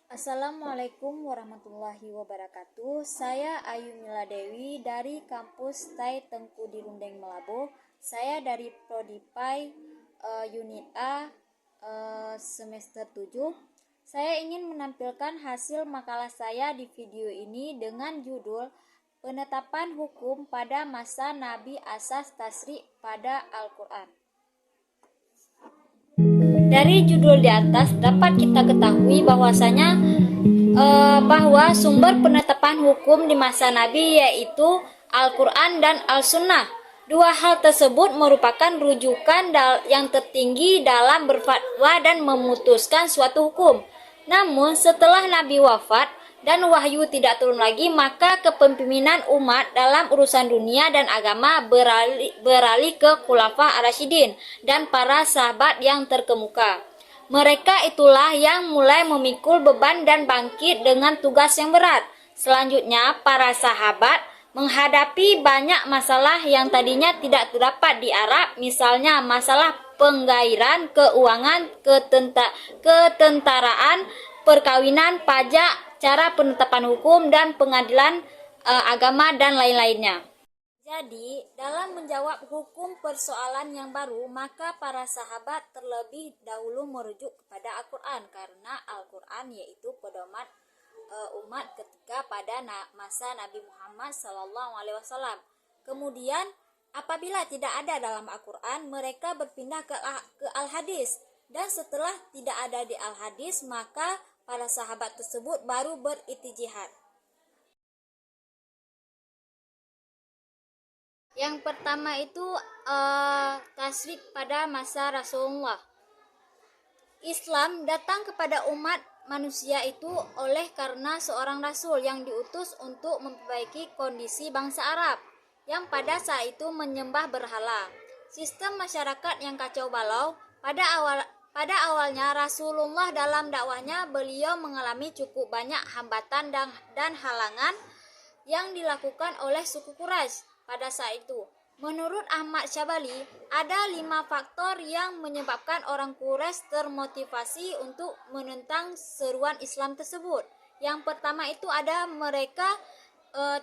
Assalamualaikum warahmatullahi wabarakatuh. Saya Ayu Mila Dewi dari kampus TAI Tengku di Rundeng Melabo. Saya dari Prodi PAI Unit A semester 7. Saya ingin menampilkan hasil makalah saya di video ini dengan judul Penetapan Hukum pada Masa Nabi Asas Tasri pada Al-Quran. Dari judul di atas dapat kita ketahui bahwasanya bahwa sumber penetapan hukum di masa Nabi yaitu Al-Quran dan Al-Sunnah. Dua hal tersebut merupakan rujukan yang tertinggi dalam berfatwa dan memutuskan suatu hukum. Namun setelah Nabi wafat dan wahyu tidak turun lagi, maka kepemimpinan umat dalam urusan dunia dan agama beralih ke Khulafa Ar-Rasyidin dan para sahabat yang terkemuka. Mereka itulah yang mulai memikul beban dan bangkit dengan tugas yang berat. Selanjutnya, para sahabat menghadapi banyak masalah yang tadinya tidak terdapat di Arab, misalnya masalah penggairan, keuangan, ketentaraan, perkawinan, pajak, cara penetapan hukum, dan pengadilan agama, dan lain-lainnya. Jadi, dalam menjawab hukum persoalan yang baru, maka para sahabat terlebih dahulu merujuk kepada Al-Quran, karena Al-Quran yaitu pedoman umat ketika pada masa Nabi Muhammad SAW. Kemudian, apabila tidak ada dalam Al-Quran, mereka berpindah ke Al-Hadis. Dan setelah tidak ada di Al-Hadis, maka para sahabat tersebut baru berijtihad. Yang pertama itu tasyrik pada masa Rasulullah. Islam datang kepada umat manusia itu oleh karena seorang rasul yang diutus untuk memperbaiki kondisi bangsa Arab yang pada saat itu menyembah berhala. Sistem masyarakat yang kacau balau. Pada awalnya Rasulullah dalam dakwahnya beliau mengalami cukup banyak hambatan dan halangan yang dilakukan oleh suku Quraisy pada saat itu. Menurut Ahmad Syabali, ada 5 faktor yang menyebabkan orang Quraisy termotivasi untuk menentang seruan Islam tersebut. Yang pertama itu ada mereka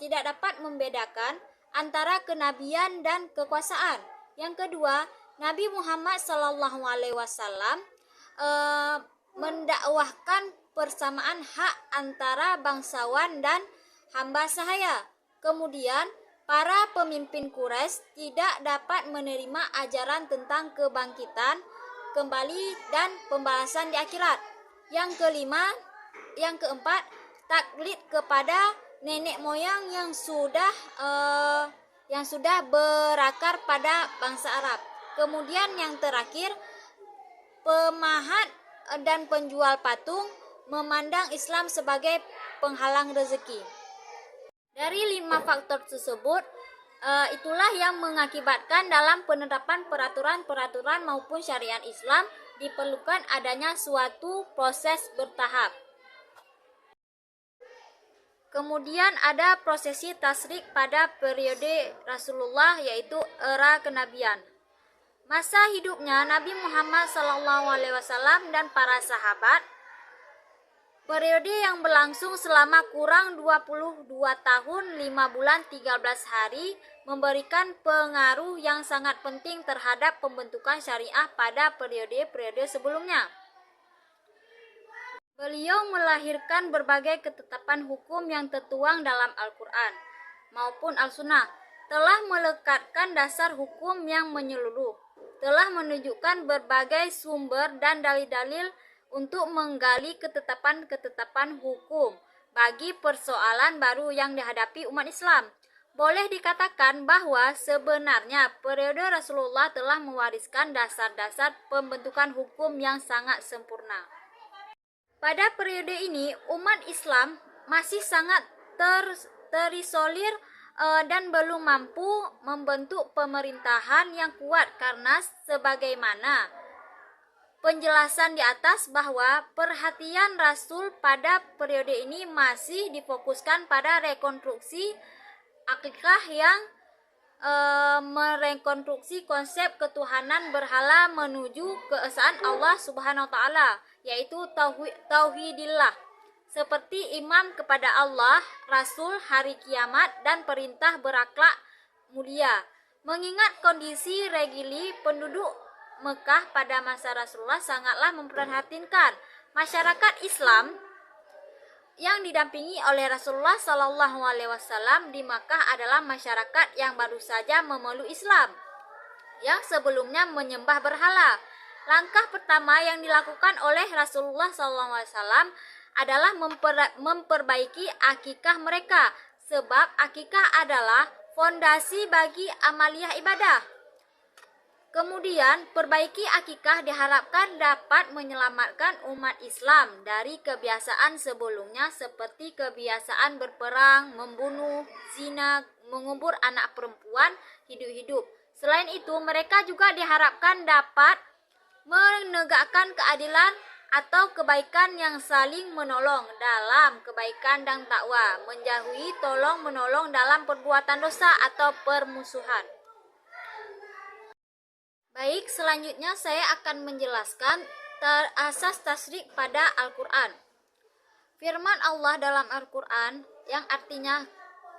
tidak dapat membedakan antara kenabian dan kekuasaan. Yang kedua, Nabi Muhammad SAW mendakwahkan persamaan hak antara bangsawan dan hamba sahaya. Kemudian, para pemimpin Quraisy tidak dapat menerima ajaran tentang kebangkitan, kembali, dan pembalasan di akhirat. Yang keempat, taklid kepada nenek moyang yang sudah berakar pada bangsa Arab. Kemudian yang terakhir, pemahat dan penjual patung memandang Islam sebagai penghalang rezeki. Dari 5 faktor tersebut, itulah yang mengakibatkan dalam penerapan peraturan-peraturan maupun syariat Islam diperlukan adanya suatu proses bertahap. Kemudian ada prosesi tasyrik pada periode Rasulullah, yaitu era kenabian. Masa hidupnya Nabi Muhammad SAW dan para sahabat, periode yang berlangsung selama kurang 22 tahun 5 bulan 13 hari, memberikan pengaruh yang sangat penting terhadap pembentukan syariah pada periode-periode sebelumnya. Beliau melahirkan berbagai ketetapan hukum yang tertuang dalam Al-Quran maupun Al-Sunnah, telah melekatkan dasar hukum yang menyeluruh, telah menunjukkan berbagai sumber dan dalil-dalil untuk menggali ketetapan-ketetapan hukum bagi persoalan baru yang dihadapi umat Islam. Boleh dikatakan bahwa sebenarnya periode Rasulullah telah mewariskan dasar-dasar pembentukan hukum yang sangat sempurna. Pada periode ini, umat Islam masih sangat terisolir dan belum mampu membentuk pemerintahan yang kuat karena sebagaimana penjelasan di atas bahwa perhatian Rasul pada periode ini masih difokuskan pada rekonstruksi akikah yang merekonstruksi konsep ketuhanan berhala menuju keesaan Allah Subhanahu wa taala, yaitu tauhidillah. seperti iman kepada Allah, Rasul, hari kiamat, dan perintah berakhlak mulia. Mengingat kondisi regili penduduk Mekah pada masa Rasulullah sangatlah memprihatinkan. Masyarakat Islam yang didampingi oleh Rasulullah Shallallahu Alaihi Wasallam di Makkah adalah masyarakat yang baru saja memeluk Islam, yang sebelumnya menyembah berhala. Langkah pertama yang dilakukan oleh Rasulullah Shallallahu Alaihi Wasallam adalah memperbaiki akikah mereka, sebab akikah adalah fondasi bagi amaliyah ibadah. Kemudian, perbaiki akikah diharapkan dapat menyelamatkan umat Islam dari kebiasaan sebelumnya seperti kebiasaan berperang, membunuh, zina, mengubur anak perempuan hidup-hidup. Selain itu, mereka juga diharapkan dapat menegakkan keadilan atau kebaikan yang saling menolong dalam kebaikan dan takwa, menjauhi tolong-menolong dalam perbuatan dosa atau permusuhan. Baik, selanjutnya saya akan menjelaskan asas tasyrik pada Al-Quran. Firman Allah dalam Al-Quran yang artinya,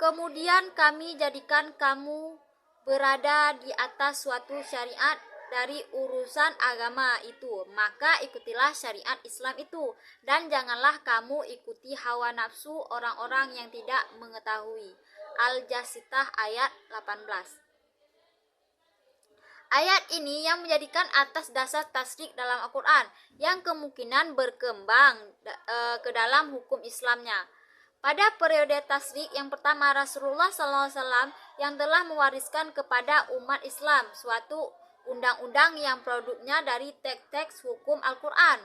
kemudian kami jadikan kamu berada di atas suatu syariat dari urusan agama itu, maka ikutilah syariat Islam itu, dan janganlah kamu ikuti hawa nafsu orang-orang yang tidak mengetahui. Al-Jasitah ayat 18. Ayat ini yang menjadikan atas dasar tasyrik dalam Al-Quran yang kemungkinan berkembang ke dalam hukum Islamnya. Pada periode tasyrik yang pertama, Rasulullah SAW yang telah mewariskan kepada umat Islam suatu undang-undang yang produknya dari teks-teks hukum Al-Quran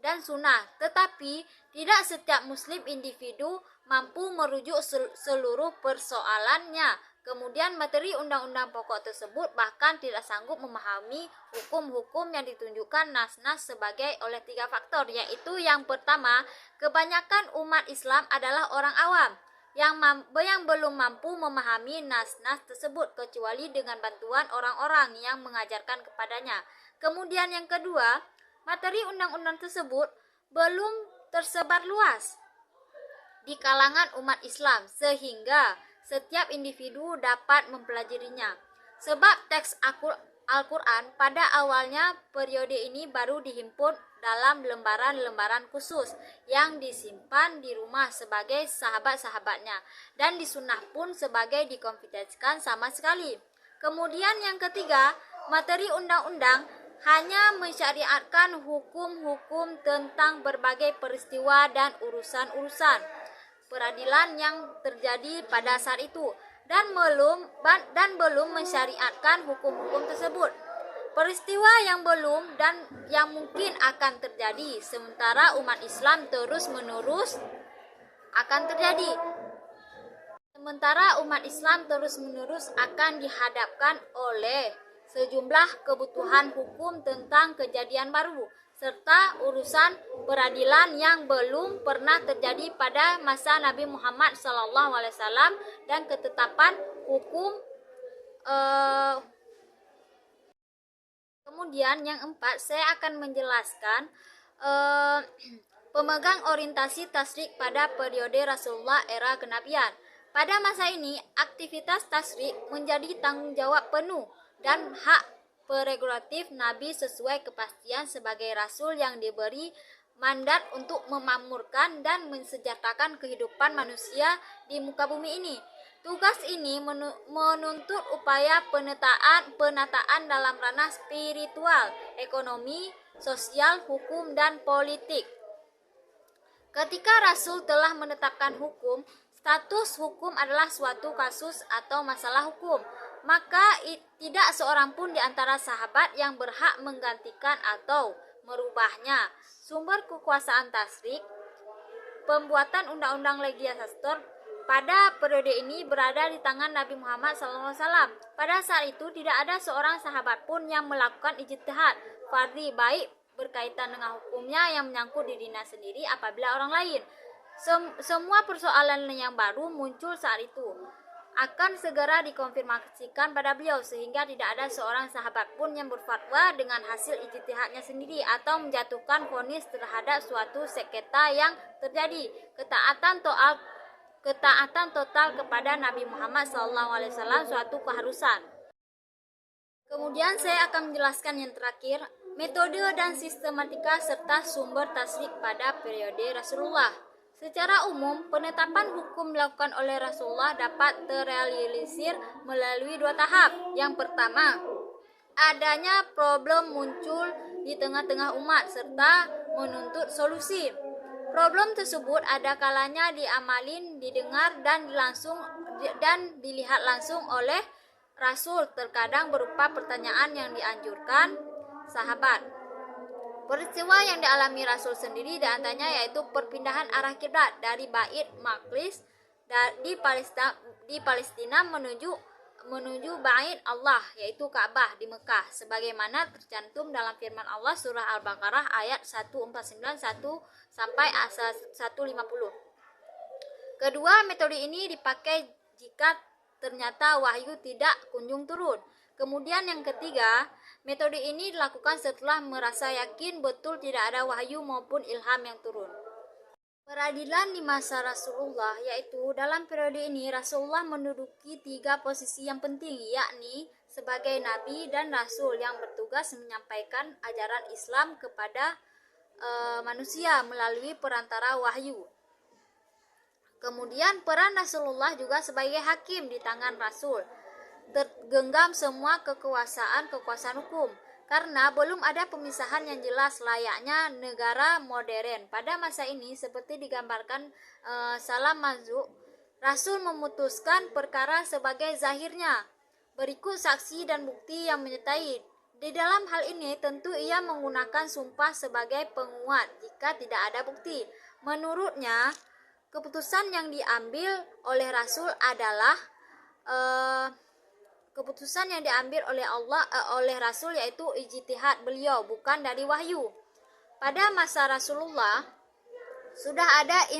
dan Sunnah, tetapi tidak setiap Muslim individu mampu merujuk seluruh persoalannya. Kemudian materi undang-undang pokok tersebut bahkan tidak sanggup memahami hukum-hukum yang ditunjukkan nas-nas sebagai oleh 3 faktor, yaitu yang pertama, kebanyakan umat Islam adalah orang awam yang belum mampu memahami nas-nas tersebut kecuali dengan bantuan orang-orang yang mengajarkan kepadanya. Kemudian yang kedua, materi undang-undang tersebut belum tersebar luas di kalangan umat Islam sehingga setiap individu dapat mempelajarinya. Sebab teks Al-Quran pada awalnya periode ini baru dihimpun dalam lembaran-lembaran khusus yang disimpan di rumah sebagai sahabat-sahabatnya, dan di sunnah pun sebagai dikonfidensikan sama sekali. Kemudian yang ketiga, materi undang-undang hanya mensyariatkan hukum-hukum tentang berbagai peristiwa dan urusan-urusan peradilan yang terjadi pada saat itu dan belum mensyariatkan hukum-hukum tersebut. Peristiwa yang belum dan yang mungkin akan terjadi sementara umat Islam terus-menerus akan terjadi. Sementara umat Islam terus-menerus akan dihadapkan oleh sejumlah kebutuhan hukum tentang kejadian baru serta urusan peradilan yang belum pernah terjadi pada masa Nabi Muhammad SAW dan ketetapan hukum. Kemudian yang 4, saya akan menjelaskan pemegang orientasi tasyrik pada periode Rasulullah era kenabian. Pada masa ini, aktivitas tasyrik menjadi tanggung jawab penuh dan hak prerogatif Nabi sesuai kepastian sebagai Rasul yang diberi mandat untuk memakmurkan dan mensejahterakan kehidupan manusia di muka bumi ini. Tugas ini menuntut upaya penataan dalam ranah spiritual, ekonomi, sosial, hukum, dan politik. Ketika Rasul telah menetapkan hukum, status hukum adalah suatu kasus atau masalah hukum, maka tidak seorang pun di antara sahabat yang berhak menggantikan atau merubahnya. Sumber kekuasaan tasyrik, pembuatan undang-undang legislator pada periode ini berada di tangan Nabi Muhammad SAW. Pada saat itu tidak ada seorang sahabat pun yang melakukan ijtihad fardhi baik berkaitan dengan hukumnya yang menyangkut dirinya sendiri apabila orang lain. Semua persoalan yang baru muncul saat itu. akan segera dikonfirmasikan pada beliau, sehingga tidak ada seorang sahabat pun yang berfatwa dengan hasil ijtihadnya sendiri atau menjatuhkan vonis terhadap suatu sengketa yang terjadi. Ketaatan total kepada Nabi Muhammad SAW suatu keharusan. Kemudian saya akan menjelaskan yang terakhir, metode dan sistematika serta sumber tasdik pada periode Rasulullah. Secara umum, penetapan hukum dilakukan oleh Rasulullah dapat terrealisir melalui dua tahap. Yang pertama, adanya problem muncul di tengah-tengah umat serta menuntut solusi. Problem tersebut ada kalanya diamalin, didengar dan dilihat langsung oleh Rasul, terkadang berupa pertanyaan yang dianjurkan sahabat. Peristiwa yang dialami Rasul sendiri diantaranya yaitu perpindahan arah kiblat dari Bait Maqdis di Palestina menuju Bait Allah yaitu Ka'bah di Mekah, sebagaimana tercantum dalam firman Allah surah Al-Baqarah ayat 149 sampai 150. Kedua, metode ini dipakai jika ternyata wahyu tidak kunjung turun. Kemudian yang ketiga, metode ini dilakukan setelah merasa yakin betul tidak ada wahyu maupun ilham yang turun. Peradilan di masa Rasulullah, yaitu dalam periode ini Rasulullah menduduki 3 posisi yang penting, yakni sebagai Nabi dan Rasul yang bertugas menyampaikan ajaran Islam kepada manusia melalui perantara wahyu. Kemudian peran Rasulullah juga sebagai hakim di tangan Rasul, tergenggam semua kekuasaan hukum, karena belum ada pemisahan yang jelas layaknya negara modern. Pada masa ini, seperti digambarkan Salam Mazuk, Rasul memutuskan perkara sebagai zahirnya, berikut saksi dan bukti yang menyertai. Di dalam hal ini, tentu ia menggunakan sumpah sebagai penguat jika tidak ada bukti. Menurutnya, keputusan yang diambil oleh Rasul adalah keputusan yang diambil oleh Rasul yaitu ijtihad beliau, bukan dari wahyu. Pada masa Rasulullah sudah ada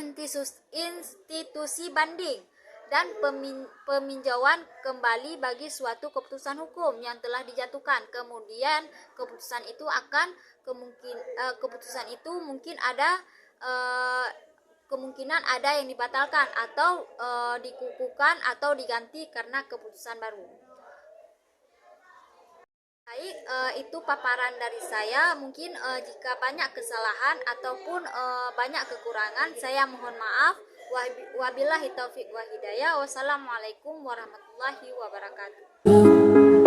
institusi banding dan peminjauan kembali bagi suatu keputusan hukum yang telah dijatuhkan. Kemudian keputusan itu mungkin ada kemungkinan ada yang dibatalkan atau dikukuhkan atau diganti karena keputusan baru. Baik, itu paparan dari saya. Mungkin jika banyak kesalahan ataupun banyak kekurangan, saya mohon maaf. Wabillahi taufiq wa hidayah. Wassalamualaikum warahmatullahi wabarakatuh.